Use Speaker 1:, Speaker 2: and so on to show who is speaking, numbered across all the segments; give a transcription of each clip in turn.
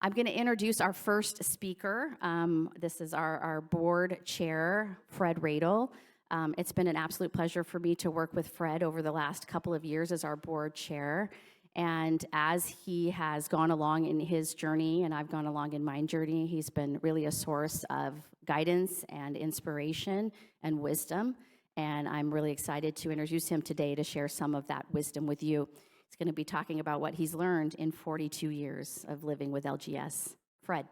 Speaker 1: I'm going to introduce our first speaker. This is our board chair, Fred Radel. It's been an absolute pleasure for me to work with Fred over the last couple of years as our board chair. And as he has gone along in his journey, and I've gone along in my journey, he's been really a source of guidance and inspiration and wisdom. And I'm really excited to introduce him today to share some of that wisdom with you. He's going to be talking about what he's learned in 42 years of living with LGS. Fred.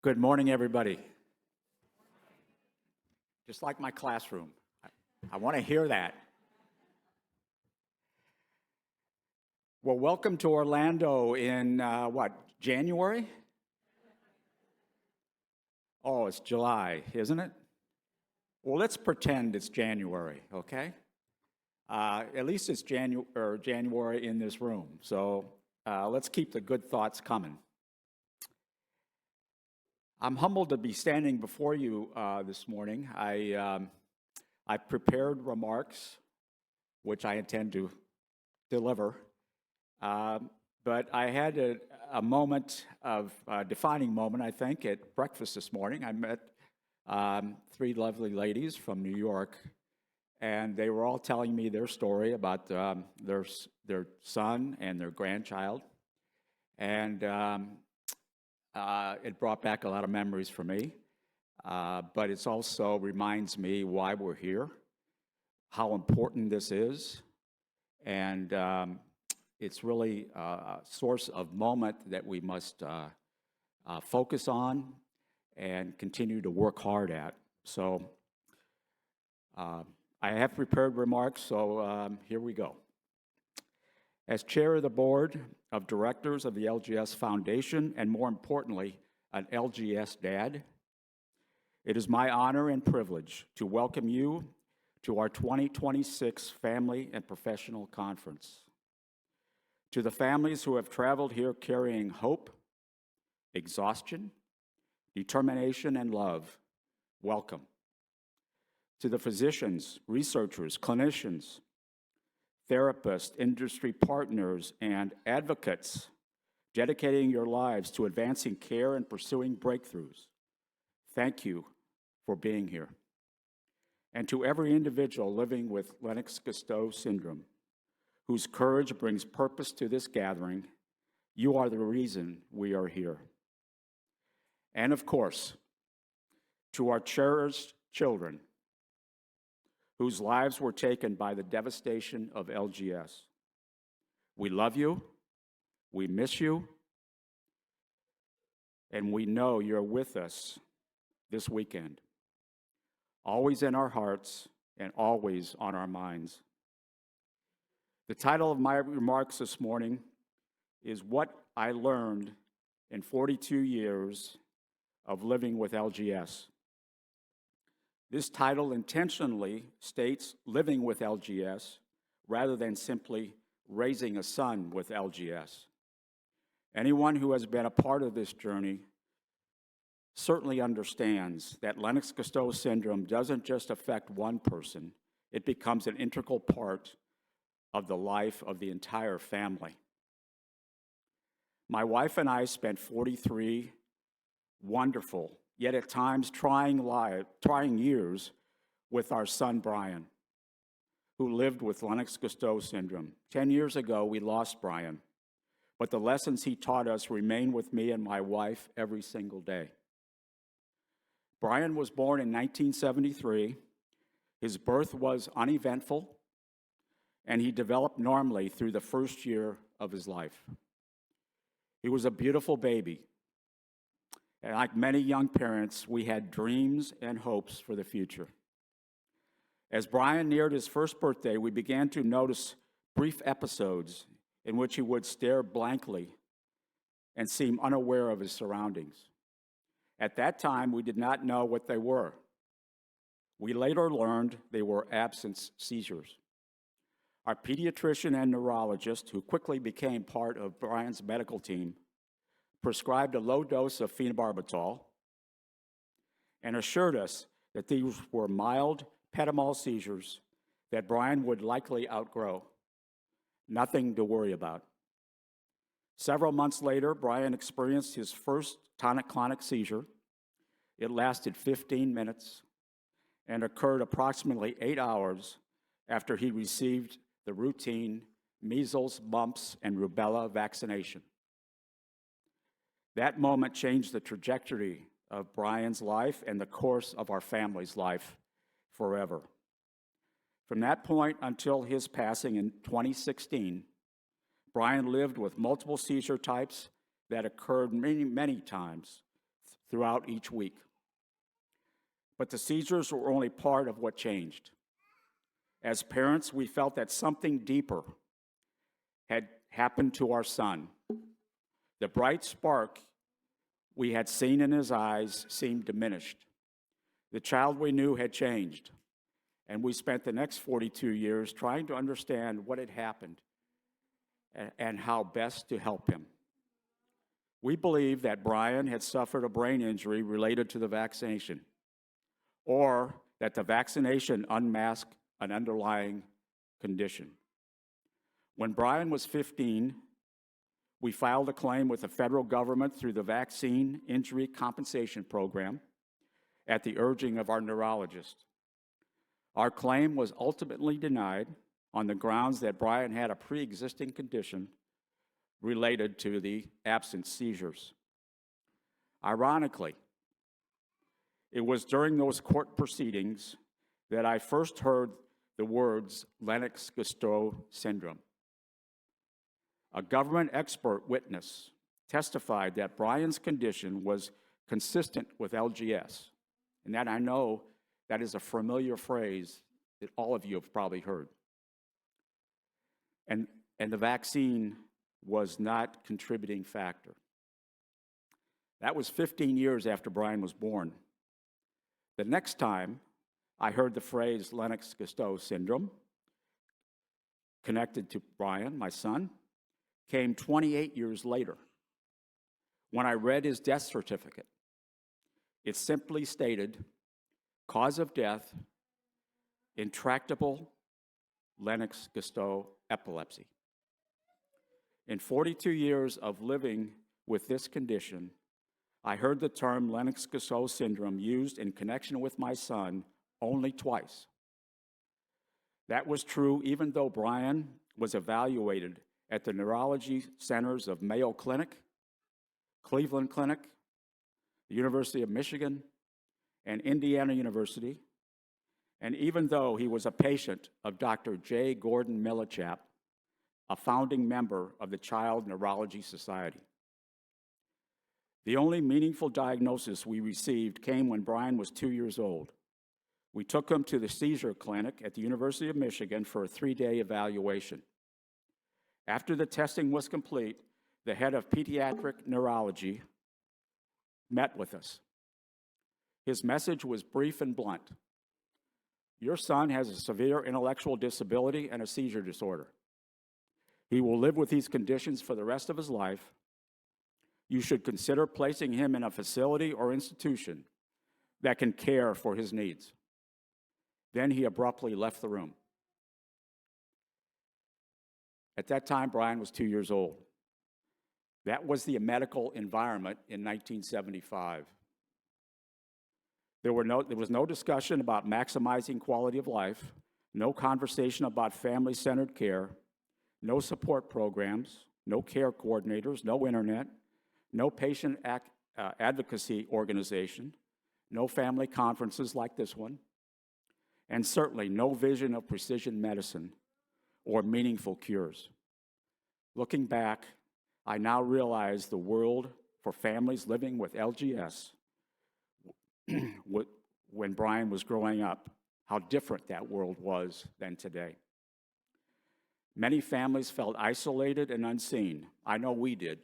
Speaker 2: Good morning, everybody. Just like my classroom. I want to hear that. Well, welcome to Orlando in, January? Oh, it's July, isn't it? Well, let's pretend it's January, okay? At least it's January in this room, so let's keep the good thoughts coming. I'm humbled to be standing before you this morning. I prepared remarks, which I intend to deliver, but I had a moment of a defining moment, I think, at breakfast this morning. I met three lovely ladies from New York, and they were all telling me their story about their son and their grandchild, and it brought back a lot of memories for me, but it also reminds me why we're here, how important this is, and it's really a source of moment that we must focus on and continue to work hard at. So I have prepared remarks, so here we go. As chair of the board of directors of the LGS Foundation, and more importantly, an LGS dad, it is my honor and privilege to welcome you to our 2026 Family and Professional Conference. To the families who have traveled here carrying hope, exhaustion, determination, and love, welcome. To the physicians, researchers, clinicians, therapists, industry partners, and advocates dedicating your lives to advancing care and pursuing breakthroughs, thank you for being here. And to every individual living with Lennox-Gastaut syndrome, whose courage brings purpose to this gathering, you are the reason we are here. And of course, to our cherished children, whose lives were taken by the devastation of LGS. We love you, we miss you, and we know you're with us this weekend, always in our hearts and always on our minds. The title of my remarks this morning is What I Learned in 42 Years of Living with LGS. This title intentionally states living with LGS rather than simply raising a son with LGS. Anyone who has been a part of this journey certainly understands that Lennox-Gastaut syndrome doesn't just affect one person, it becomes an integral part of the life of the entire family. My wife and I spent 43 wonderful, yet at times trying years with our son Brian, who lived with Lennox-Gastaut syndrome. 10 years ago, we lost Brian, but the lessons he taught us remain with me and my wife every single day. Brian was born in 1973. His birth was uneventful, and he developed normally through the first year of his life. He was a beautiful baby. And like many young parents, we had dreams and hopes for the future. As Brian neared his first birthday, we began to notice brief episodes in which he would stare blankly and seem unaware of his surroundings. At that time, we did not know what they were. We later learned they were absence seizures. Our pediatrician and neurologist, who quickly became part of Brian's medical team, prescribed a low dose of phenobarbital and assured us that these were mild petamol seizures that Brian would likely outgrow. Nothing to worry about. Several months later, Brian experienced his first tonic-clonic seizure. It lasted 15 minutes and occurred approximately 8 hours after he received the routine measles, mumps, and rubella vaccination. That moment changed the trajectory of Brian's life and the course of our family's life forever. From that point until his passing in 2016, Brian lived with multiple seizure types that occurred many, many times throughout each week. But the seizures were only part of what changed. As parents, we felt that something deeper had happened to our son. The bright spark we had seen in his eyes seemed diminished. The child we knew had changed, and we spent the next 42 years trying to understand what had happened and how best to help him. We believe that Brian had suffered a brain injury related to the vaccination, or that the vaccination unmasked an underlying condition. When Brian was 15, we filed a claim with the federal government through the Vaccine Injury Compensation Program at the urging of our neurologist. Our claim was ultimately denied on the grounds that Brian had a pre-existing condition related to the absent seizures. Ironically, it was during those court proceedings that I first heard the words Lennox-Gastaut syndrome. A government expert witness testified that Brian's condition was consistent with LGS, and that I know that is a familiar phrase that all of you have probably heard. And the vaccine was not a contributing factor. That was 15 years after Brian was born. The next time I heard the phrase Lennox-Gastaut syndrome connected to Brian, my son, came 28 years later when I read his death certificate. It simply stated, cause of death, intractable Lennox-Gastaut epilepsy. In 42 years of living with this condition, I heard the term Lennox-Gastaut syndrome used in connection with my son only twice. That was true even though Brian was evaluated at the neurology centers of Mayo Clinic, Cleveland Clinic, the University of Michigan, and Indiana University, and even though he was a patient of Dr. J. Gordon Millichap, a founding member of the Child Neurology Society. The only meaningful diagnosis we received came when Brian was 2 years old. We took him to the seizure clinic at the University of Michigan for a 3-day evaluation. After the testing was complete, the head of pediatric neurology met with us. His message was brief and blunt. Your son has a severe intellectual disability and a seizure disorder. He will live with these conditions for the rest of his life. You should consider placing him in a facility or institution that can care for his needs. Then he abruptly left the room. At that time, Brian was 2 years old. That was the medical environment in 1975. There was no discussion about maximizing quality of life, no conversation about family-centered care, no support programs, no care coordinators, no internet, no patient advocacy organization, no family conferences like this one, and certainly no vision of precision medicine or meaningful cures. Looking back, I now realize the world for families living with LGS when Brian was growing up, how different that world was than today. Many families felt isolated and unseen. I know we did.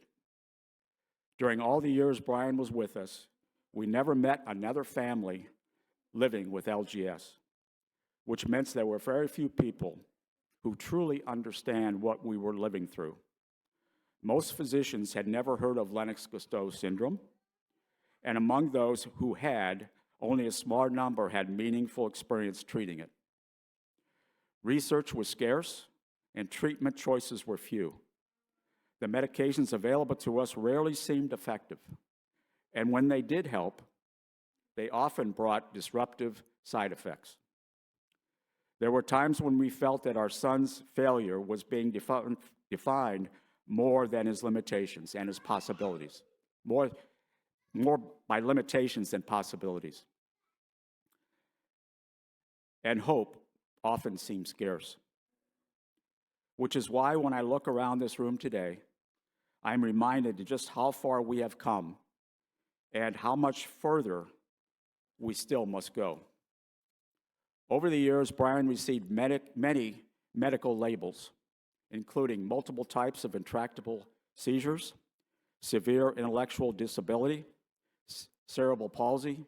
Speaker 2: During all the years Brian was with us, we never met another family living with LGS, which meant there were very few people who truly understand what we were living through. Most physicians had never heard of Lennox-Gastaut syndrome, and among those who had, only a small number had meaningful experience treating it. Research was scarce, and treatment choices were few. The medications available to us rarely seemed effective, and when they did help, they often brought disruptive side effects. There were times when we felt that our son's failure was being defined more than his limitations and his possibilities, more by limitations than possibilities. And hope often seems scarce, which is why when I look around this room today, I'm reminded of just how far we have come and how much further we still must go. Over the years, Brian received many medical labels, including multiple types of intractable seizures, severe intellectual disability, cerebral palsy,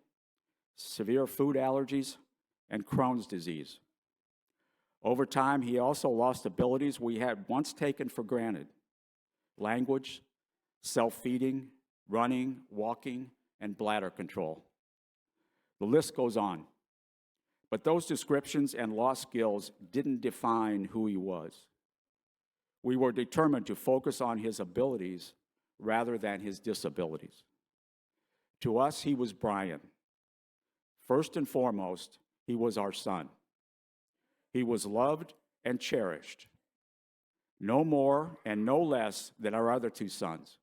Speaker 2: severe food allergies, and Crohn's disease. Over time, he also lost abilities we had once taken for granted: language, self-feeding, running, walking, and bladder control. The list goes on. But those descriptions and lost skills didn't define who he was. We were determined to focus on his abilities rather than his disabilities. To us, he was Brian. First and foremost, he was our son. He was loved and cherished, no more and no less than our other two sons.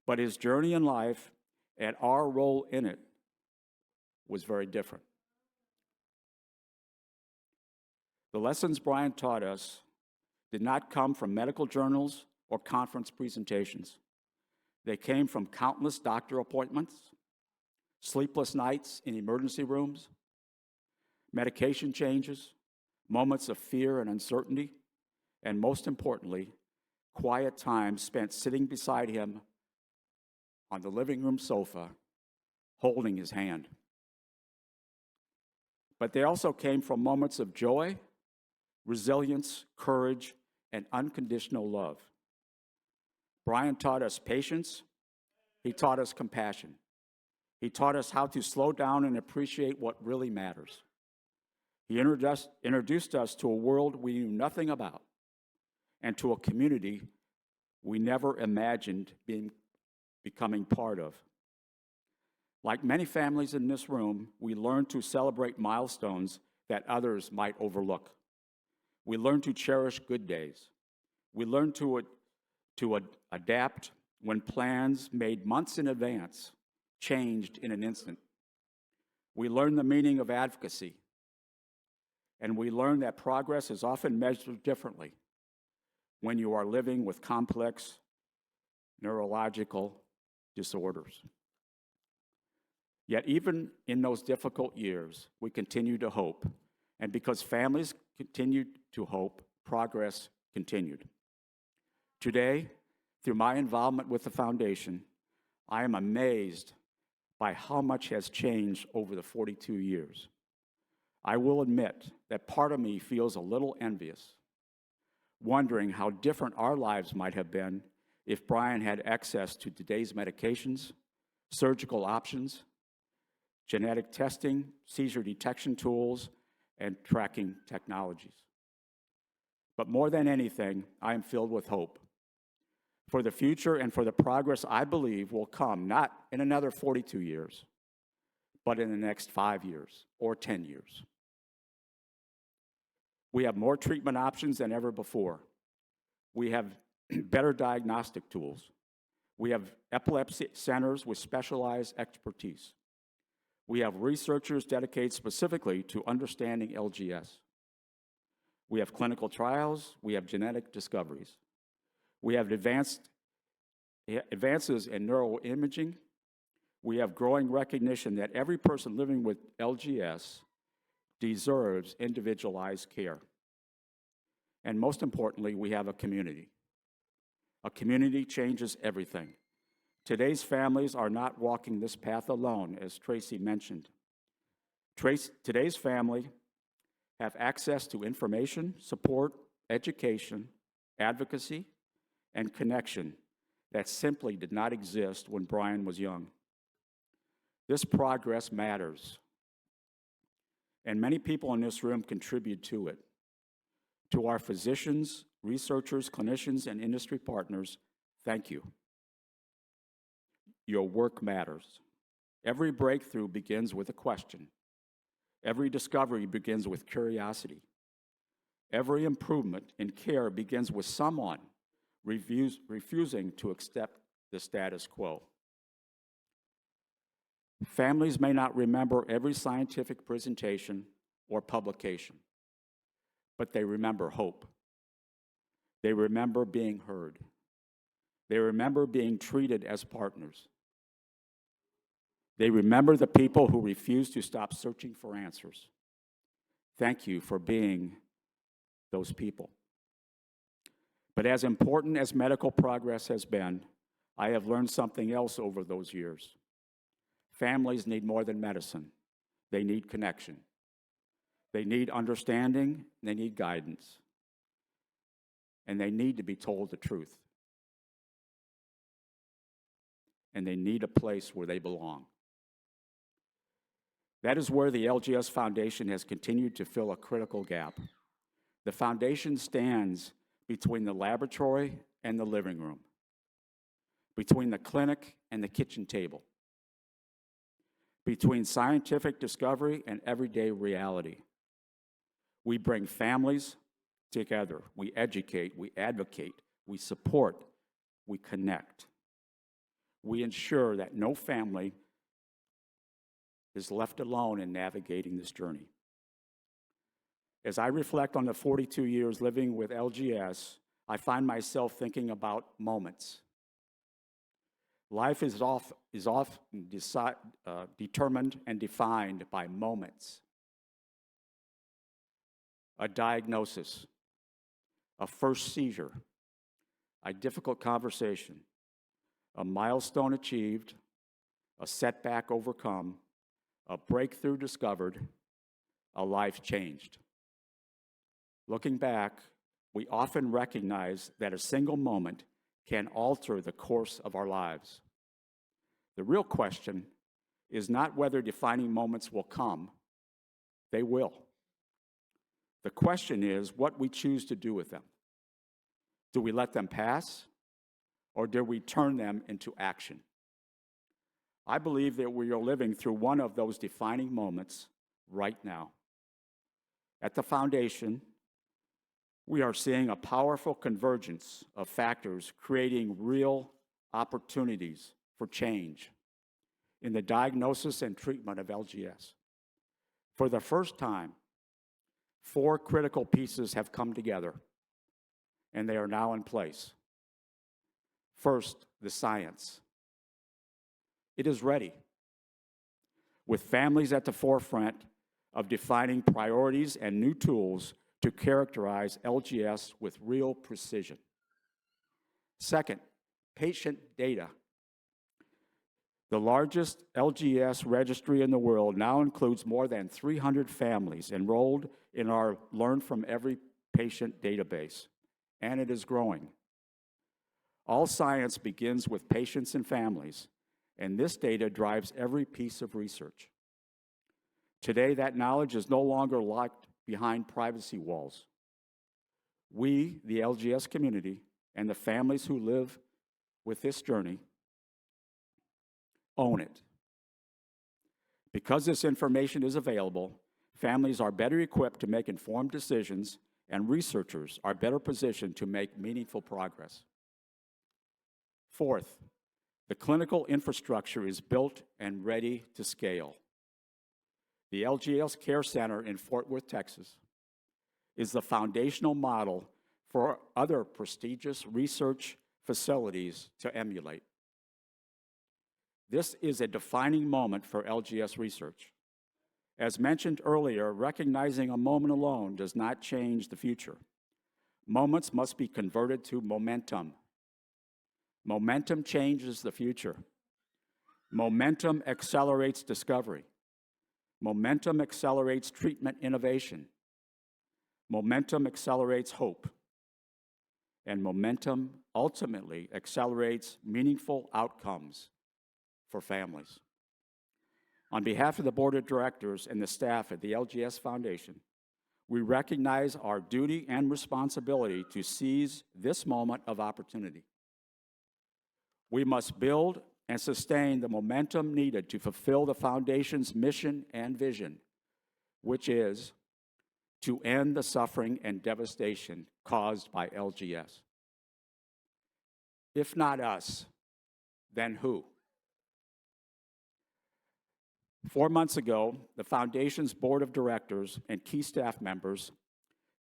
Speaker 2: But his journey in life and our role in it was very different. The lessons Brian taught us did not come from medical journals or conference presentations. They came from countless doctor appointments, sleepless nights in emergency rooms, medication changes, moments of fear and uncertainty, and most importantly, quiet time spent sitting beside him on the living room sofa, holding his hand. But they also came from moments of joy, resilience, courage, and unconditional love. Brian taught us patience. He taught us compassion. He taught us how to slow down and appreciate what really matters. He introduced us to a world we knew nothing about and to a community we never imagined becoming part of. Like many families in this room, we learned to celebrate milestones that others might overlook. We learned to cherish good days. We learned to adapt when plans made months in advance changed in an instant. We learned the meaning of advocacy, and we learned that progress is often measured differently when you are living with complex neurological disorders. Yet even in those difficult years, we continue to hope, and because families continued to hope, progress continued. Today, through my involvement with the foundation, I am amazed by how much has changed over the 42 years. I will admit that part of me feels a little envious, wondering how different our lives might have been if Brian had access to today's medications, surgical options, genetic testing, seizure detection tools, and tracking technologies. But more than anything, I am filled with hope for the future and for the progress I believe will come, not in another 42 years, but in the next 5 years or 10 years. We have more treatment options than ever before. We have better diagnostic tools. We have epilepsy centers with specialized expertise. We have researchers dedicated specifically to understanding LGS. We have clinical trials. We have genetic discoveries. We have advances in neuroimaging. We have growing recognition that every person living with LGS deserves individualized care. And most importantly, we have a community. A community changes everything. Today's families are not walking this path alone, as Tracy mentioned. Today's family have access to information, support, education, advocacy, and connection that simply did not exist when Brian was young. This progress matters, and many people in this room contribute to it. To our physicians, researchers, clinicians, and industry partners, thank you. Your work matters. Every breakthrough begins with a question. Every discovery begins with curiosity. Every improvement in care begins with someone refusing to accept the status quo. Families may not remember every scientific presentation or publication, but they remember hope. They remember being heard. They remember being treated as partners. They remember the people who refuse to stop searching for answers. Thank you for being those people. But as important as medical progress has been, I have learned something else over those years. Families need more than medicine. They need connection. They need understanding. They need guidance. And they need to be told the truth. And they need a place where they belong. That is where the LGS Foundation has continued to fill a critical gap. The foundation stands between the laboratory and the living room, between the clinic and the kitchen table, between scientific discovery and everyday reality. We bring families together. We educate, we advocate, we support, we connect. We ensure that no family is left alone in navigating this journey. As I reflect on the 42 years living with LGS, I find myself thinking about moments. Life is often determined and defined by moments. A diagnosis, a first seizure, a difficult conversation, a milestone achieved, a setback overcome, a breakthrough discovered, a life changed. Looking back, we often recognize that a single moment can alter the course of our lives. The real question is not whether defining moments will come. They will. The question is what we choose to do with them. Do we let them pass, or do we turn them into action? I believe that we are living through one of those defining moments right now. At the foundation, we are seeing a powerful convergence of factors creating real opportunities for change in the diagnosis and treatment of LGS. For the first time, 4 critical pieces have come together, and they are now in place. First, the science. It is ready, with families at the forefront of defining priorities and new tools to characterize LGS with real precision. Second, patient data. The largest LGS registry in the world now includes more than 300 families enrolled in our Learn from Every Patient database, and it is growing. All science begins with patients and families, and this data drives every piece of research. Today, that knowledge is no longer locked behind privacy walls. We, the LGS community, and the families who live with this journey, own it. Because this information is available, families are better equipped to make informed decisions, and researchers are better positioned to make meaningful progress. Fourth, the clinical infrastructure is built and ready to scale. The LGS Care Center in Fort Worth, Texas, is the foundational model for other prestigious research facilities to emulate. This is a defining moment for LGS research. As mentioned earlier, recognizing a moment alone does not change the future. Moments must be converted to momentum. Momentum changes the future. Momentum accelerates discovery. Momentum accelerates treatment innovation. Momentum accelerates hope, and momentum ultimately accelerates meaningful outcomes for families. On behalf of the Board of Directors and the staff at the LGS Foundation, we recognize our duty and responsibility to seize this moment of opportunity. We must build and sustain the momentum needed to fulfill the Foundation's mission and vision, which is to end the suffering and devastation caused by LGS. If not us, then who? 4 months ago, the Foundation's Board of Directors and key staff members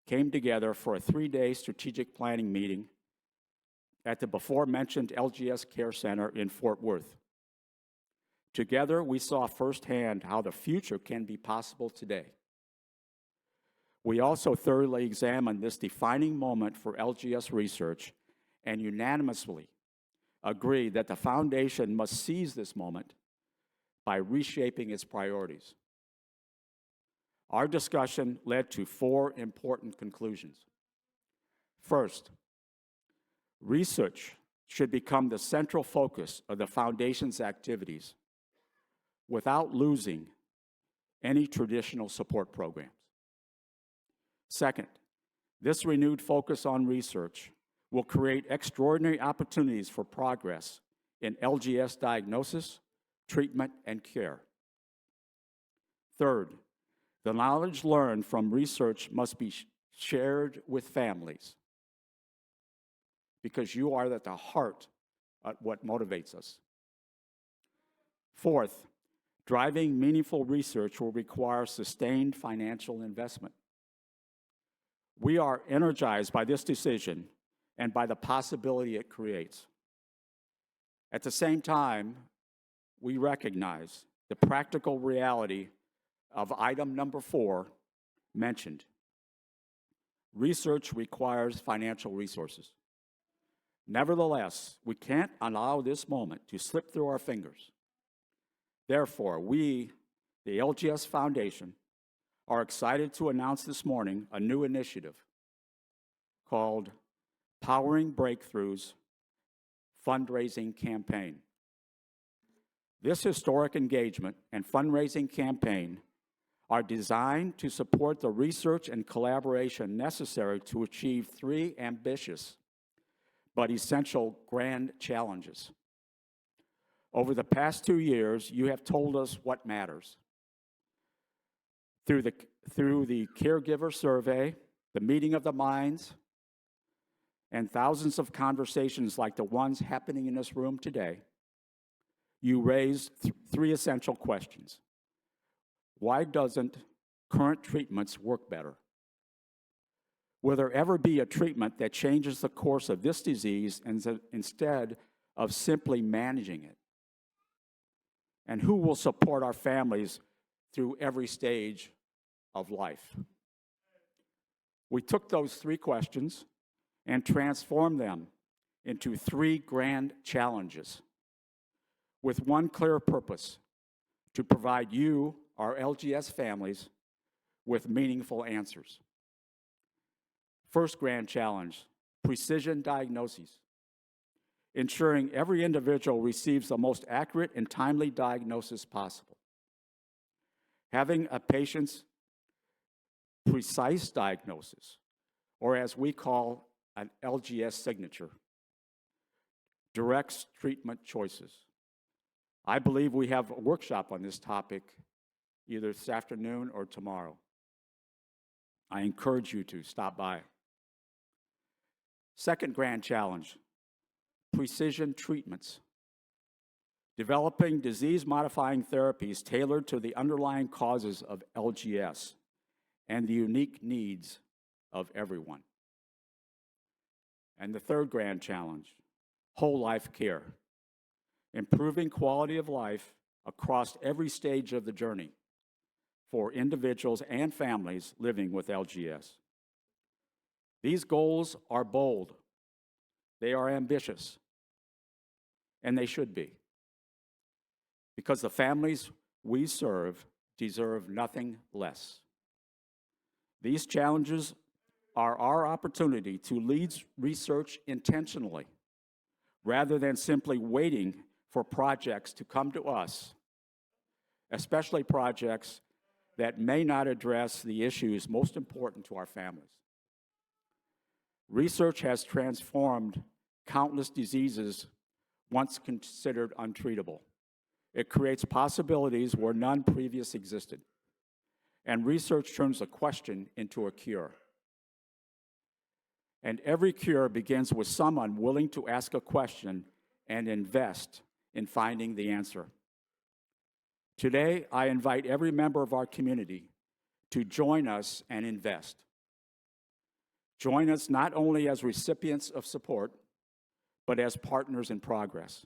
Speaker 2: came together for a 3-day strategic planning meeting at the before-mentioned LGS Care Center in Fort Worth. Together, we saw firsthand how the future can be possible today. We also thoroughly examined this defining moment for LGS research and unanimously agreed that the Foundation must seize this moment by reshaping its priorities. Our discussion led to 4 important conclusions. First, research should become the central focus of the Foundation's activities without losing any traditional support programs. Second, this renewed focus on research will create extraordinary opportunities for progress in LGS diagnosis, treatment, and care. Third, the knowledge learned from research must be shared with families because you are at the heart of what motivates us. Fourth, driving meaningful research will require sustained financial investment. We are energized by this decision and by the possibility it creates. At the same time, we recognize the practical reality of item number 4 mentioned. Research requires financial resources. Nevertheless, we can't allow this moment to slip through our fingers. Therefore, we, the LGS Foundation, are excited to announce this morning a new initiative called Powering Breakthroughs Fundraising Campaign. This historic engagement and fundraising campaign are designed to support the research and collaboration necessary to achieve 3 ambitious but essential grand challenges. Over the past 2 years, you have told us what matters. Through the caregiver survey, the meeting of the minds, and thousands of conversations like the ones happening in this room today, you raised 3 essential questions. Why doesn't current treatments work better? Will there ever be a treatment that changes the course of this disease instead of simply managing it? And who will support our families through every stage of life? We took those 3 questions and transformed them into 3 grand challenges with one clear purpose: to provide you, our LGS families, with meaningful answers. First grand challenge, precision diagnoses. Ensuring every individual receives the most accurate and timely diagnosis possible. Having a patient's precise diagnosis, or as we call an LGS signature, directs treatment choices. I believe we have a workshop on this topic either this afternoon or tomorrow. I encourage you to stop by. Second grand challenge, precision treatments. Developing disease-modifying therapies tailored to the underlying causes of LGS and the unique needs of everyone. And the third grand challenge, whole life care. Improving quality of life across every stage of the journey for individuals and families living with LGS. These goals are bold, they are ambitious, and they should be, because the families we serve deserve nothing less. These challenges are our opportunity to lead research intentionally rather than simply waiting for projects to come to us, especially projects that may not address the issues most important to our families. Research has transformed countless diseases once considered untreatable. It creates possibilities where none previously existed. And research turns a question into a cure. And every cure begins with someone willing to ask a question and invest in finding the answer. Today, I invite every member of our community to join us and invest. Join us not only as recipients of support, but as partners in progress.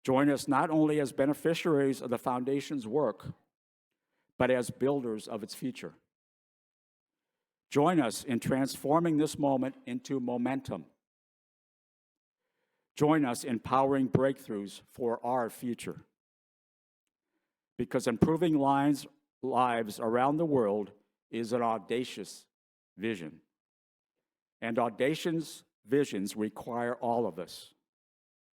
Speaker 2: Join us not only as beneficiaries of the Foundation's work, but as builders of its future. Join us in transforming this moment into momentum. Join us in powering breakthroughs for our future. Because improving lives around the world is an audacious vision. And audacious visions require all of us.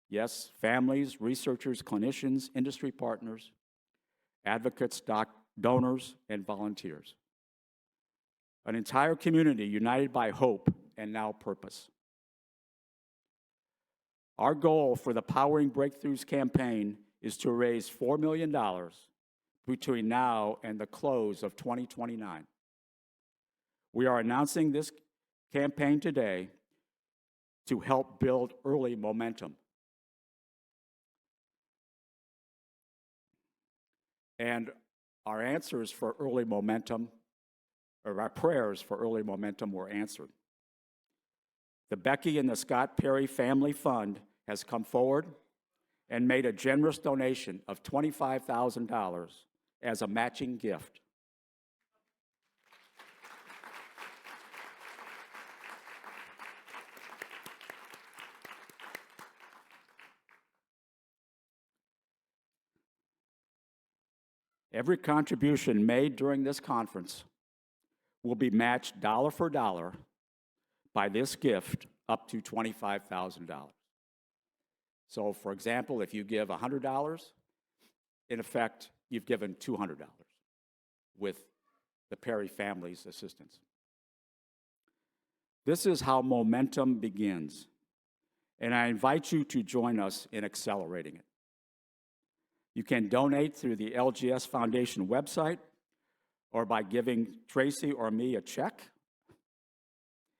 Speaker 2: Yes, families, researchers, clinicians, industry partners, advocates, donors, and volunteers. An entire community united by hope and now purpose. Our goal for the Powering Breakthroughs campaign is to raise $4 million between now and the close of 2029. We are announcing this campaign today to help build early momentum. And our answers for early momentum, or our prayers for early momentum, were answered. The Becky and the Scott Perry Family Fund has come forward and made a generous donation of $25,000 as a matching gift. Every contribution made during this conference will be matched dollar for dollar by this gift up to $25,000. So, for example, if you give $100, in effect, you've given $200 with the Perry family's assistance. This is how momentum begins, and I invite you to join us in accelerating it. You can donate through the LGS Foundation website or by giving Tracy or me a check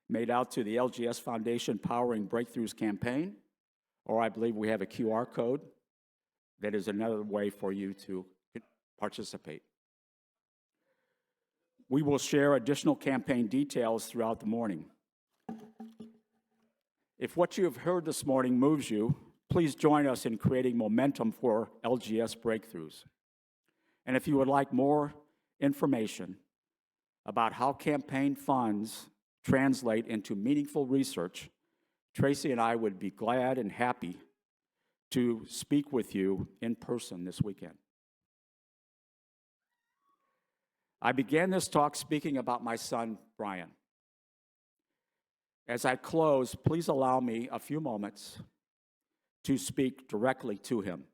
Speaker 2: made out to the LGS Foundation Powering Breakthroughs campaign, or I believe we have a QR code that is another way for you to participate. We will share additional campaign details throughout the morning. If what you have heard this morning moves you, please join us in creating momentum for LGS breakthroughs. And if you would like more information about how campaign funds translate into meaningful research, Tracy and I would be glad and happy to speak with you in person this weekend. I began this talk speaking about my son, Brian. As I close, please allow me a few moments to speak directly to him,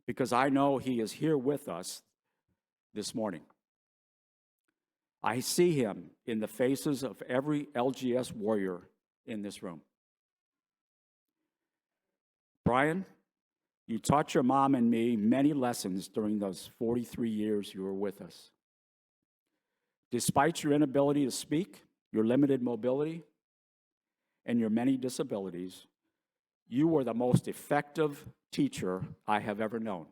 Speaker 2: because I know he is here with us this morning. I see him in the faces of every LGS warrior in this room. Brian, you taught your mom and me many lessons during those 43 years you were with us. Despite your inability to speak, your limited mobility, and your many disabilities, you were the most effective teacher I have ever known.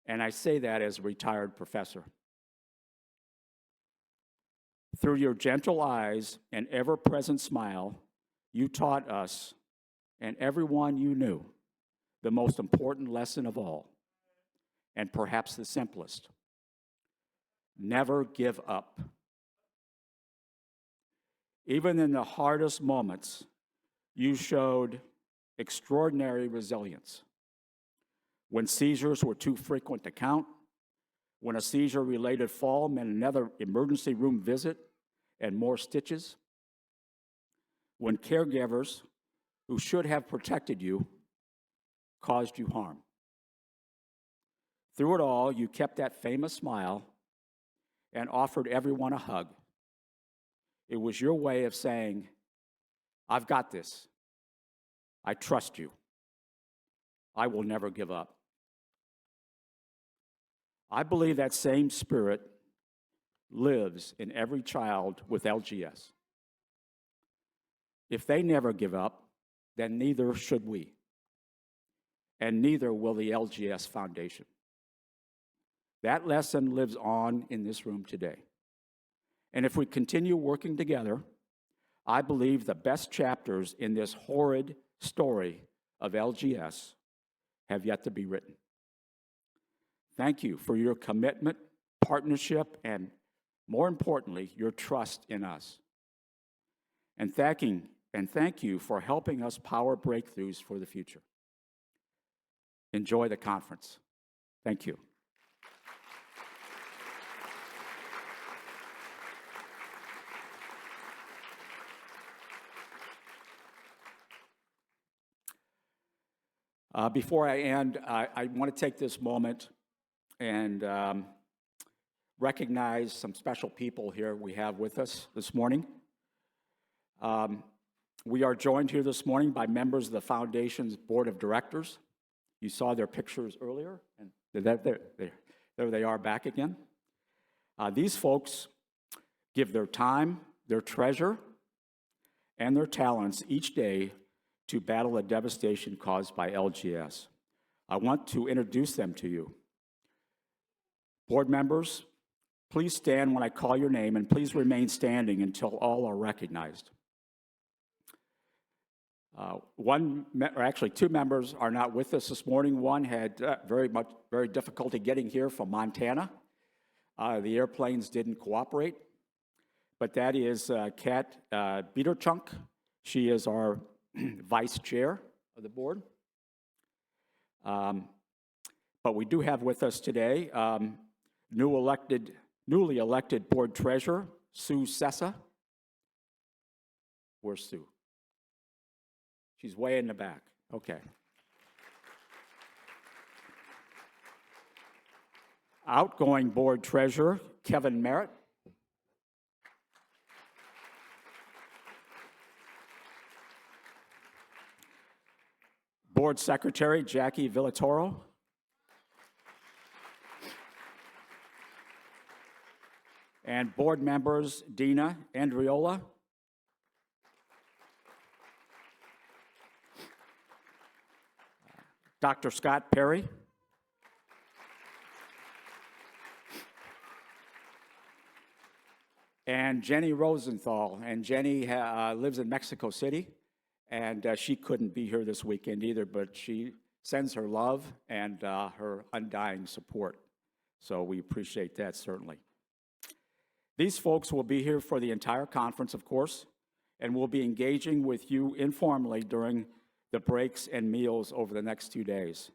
Speaker 2: And I say that as a retired professor. Through your gentle eyes and ever-present smile, you taught us and everyone you knew the most important lesson of all, and perhaps the simplest: never give up. Even in the hardest moments, you showed extraordinary resilience. When seizures were too frequent to count, when a seizure-related fall meant another emergency room visit and more stitches, when caregivers who should have protected you caused you harm. Through it all, you kept that famous smile and offered everyone a hug. It was your way of saying, "I've got this. I trust you. I will never give up." I believe that same spirit lives in every child with LGS. If they never give up, then neither should we, and neither will the LGS Foundation. That lesson lives on in this room today. And if we continue working together, I believe the best chapters in this horrid story of LGS have yet to be written. Thank you for your commitment, partnership, and more importantly, your trust in us. And thank you for helping us power breakthroughs for the future. Enjoy the conference. Thank you. Before I end, I want to take this moment and recognize some special people here we have with us this morning. We are joined here this morning by members of the Foundation's Board of Directors. You saw their pictures earlier, and there they are back again. These folks give their time, their treasure, and their talents each day to battle the devastation caused by LGS. I want to introduce them to you. Board members, please stand when I call your name, and please remain standing until all are recognized. Two members are not with us this morning. One had very difficulty getting here from Montana. The airplanes didn't cooperate, but that is Kat Biederchunk. She is our vice chair of the board. But we do have with us today newly elected board treasurer, Sue Sessa. Where's Sue? She's way in the back. Okay. Outgoing board treasurer, Kevin Merritt. Board secretary, Jackie Villatoro. And board members, Dina Andriola. Dr. Scott Perry. And Jenny Rosenthal. And Jenny lives in Mexico City, and she couldn't be here this weekend either, but she sends her love and her undying support. So we appreciate that, certainly. These folks will be here for the entire conference, of course, and will be engaging with you informally during the breaks and meals over the next 2 days.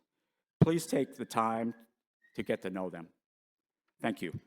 Speaker 2: Please take the time to get to know them. Thank you.